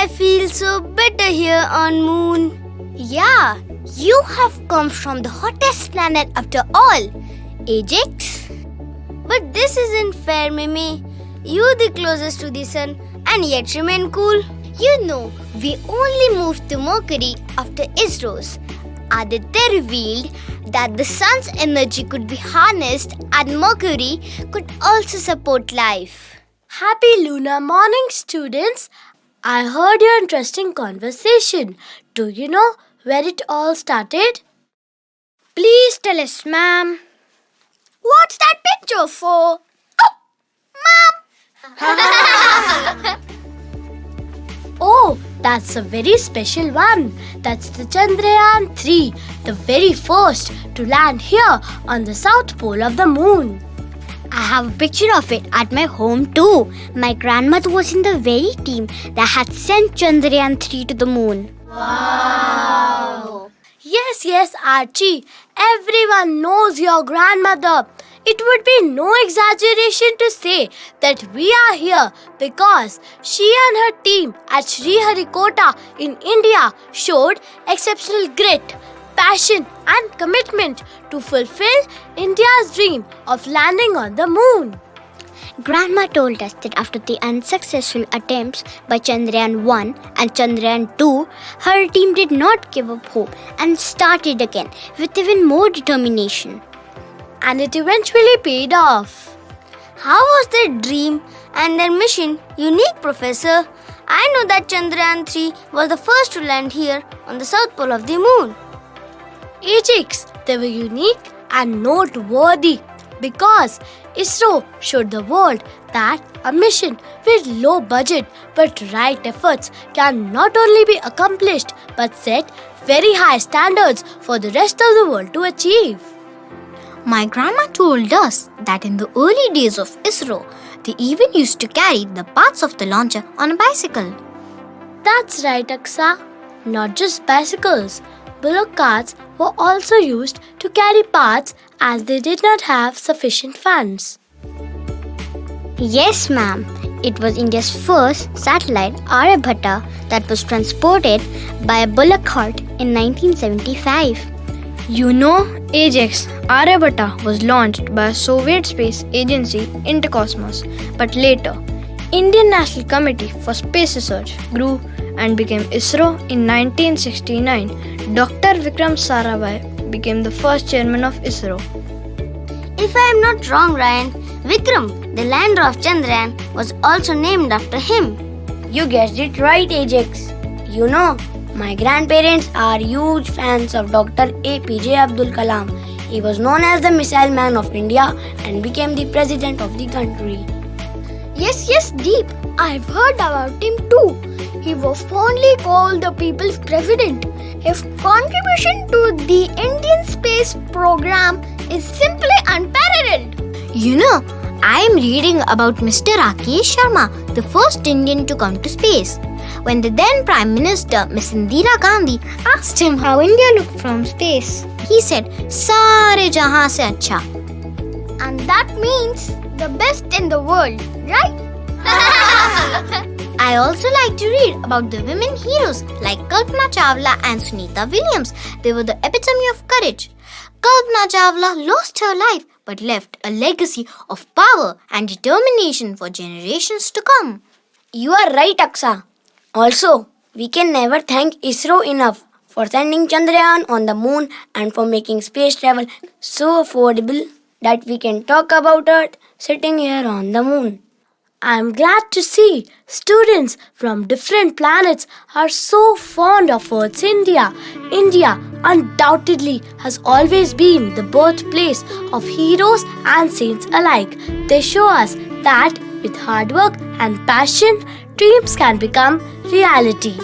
I feel so better here on Moon. Yeah, you have come from the hottest planet after all, Ajax. But this isn't fair, Mimi. You the closest to the sun and yet remain cool. You know, we only moved to Mercury after Isro's. Aditya revealed that the sun's energy could be harnessed and Mercury could also support life. Happy lunar morning, students. I heard your interesting conversation. Do you know where it all started? Please tell us, ma'am. What's that picture for? Mom! Oh, that's a very special one. That's the Chandrayaan 3, the very first to land here on the south pole of the moon. I have a picture of it at my home too. My grandmother was in the very team that had sent Chandrayaan 3 to the moon. Wow! Yes, Archie. Everyone knows your grandmother. It would be no exaggeration to say that we are here because she and her team at Sriharikota in India showed exceptional grit, passion and commitment to fulfill India's dream of landing on the moon. Grandma told us that after the unsuccessful attempts by Chandrayaan 1 and Chandrayaan 2, her team did not give up hope and started again with even more determination. And it eventually paid off. How was their dream and their mission unique, Professor? I know that Chandrayaan 3 was the first to land here on the south pole of the moon. Ajax, they were unique and noteworthy because Isro showed the world that a mission with low budget but right efforts can not only be accomplished but set very high standards for the rest of the world to achieve. My grandma told us that in the early days of Isro, they even used to carry the parts of the launcher on a bicycle. That's right, Aksa. Not just bicycles. Bullock carts were also used to carry parts as they did not have sufficient funds. Yes, ma'am. It was India's first satellite, Aryabhatta, that was transported by a bullock cart in 1975. You know, Ajax, Aryabhatta was launched by a Soviet space agency into cosmos, but later, Indian National Committee for Space Research grew and became ISRO in 1969. Dr. Vikram Sarabhai became the first chairman of ISRO. If I am not wrong, Ryan, Vikram, the lander of Chandrayaan, was also named after him. You guessed it right, Ajax. You know, my grandparents are huge fans of Dr. APJ Abdul Kalam. He was known as the Missile Man of India and became the president of the country. Yes, Deep. I've heard about him too. He was fondly called the People's President. His contribution to the Indian space program is simply unparalleled. You know, I am reading about Mr. Rakesh Sharma, the first Indian to come to space. When the then Prime Minister, Ms. Indira Gandhi, asked him how India looked from space, he said, "Sare jahan se acha." And that means the best in the world, right? I also like to read about the women heroes like Kalpana Chawla and Sunita Williams. They were the epitome of courage. Kalpana Chawla lost her life but left a legacy of power and determination for generations to come. You are right, Aksa. Also, we can never thank ISRO enough for sending Chandrayaan on the moon and for making space travel so affordable that we can talk about Earth sitting here on the moon. I'm glad to see students from different planets are so fond of Earth's India. India undoubtedly has always been the birthplace of heroes and saints alike. They show us that with hard work and passion, dreams can become reality.